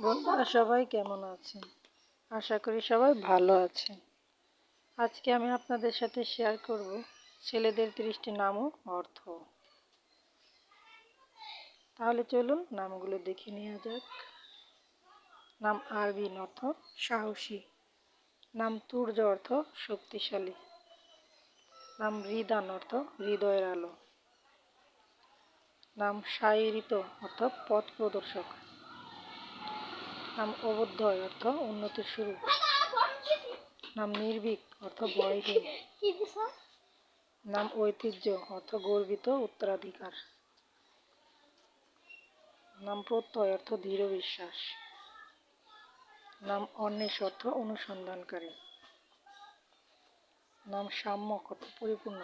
বন্ধুরা সবাই কেমন আছেন? আশা করি সবাই ভালো আছেন। আজকে আমি আপনাদের সাথে শেয়ার করব ছেলেদের 30টি নাম ও অর্থ। তাহলে চলুন নামগুলো দেখে নেওয়া যাক। নাম আরবিন অর্থ সাহসী। নাম তুর্য অর্থ শক্তিশালী। নাম রিদান অর্থ হৃদয়ের আলো। নাম সাইরিত অর্থ পথ প্রদর্শক। নাম অবধ্যয় অর্থ উন্নতির শুরু। নাম নির্ভীক অর্থ ভয়হীন। নাম ঐতিহ্য অর্থ গর্বিত উত্তরাধিকার। নাম প্রত্যয় অর্থ দৃঢ় বিশ্বাস। নাম অন্বেষ অর্থ অনুসন্ধানকারী। নাম সাম্যক অর্থ পরিপূর্ণ।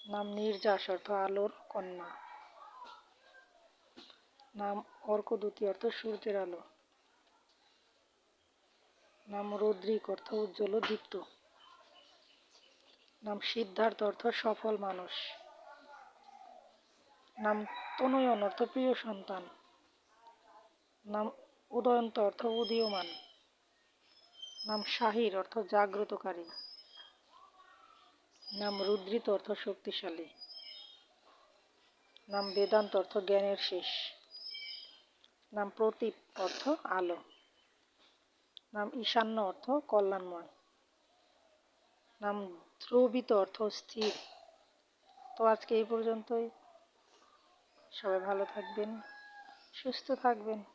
নাম নির্যাস অর্থ আলোর কন্যা। নাম অর্কদ্যুতি অর্থ সূর্যের আলো। নাম রৌদ্রিক অর্থ উজ্জ্বল ও দীপ্ত। নাম সিদ্ধার্থ অর্থ সফল মানুষ। নাম তনয়ন অর্থ প্রিয় সন্তান। নাম উদয়ন্ত অর্থ উদীয়মান। নাম শাহির অর্থ জাগ্রতকারী। নাম রুদ্রিত অর্থ শক্তিশালী। নাম বেদান্ত অর্থ জ্ঞানের শেষ। নাম প্রতীপ অর্থ আলো। নাম ঈশান্য অর্থ কল্যাণময়। নাম ধ্রুবিত অর্থ স্থির। তো আজকে এই পর্যন্তই। সবাই ভালো থাকবেন, সুস্থ থাকবেন।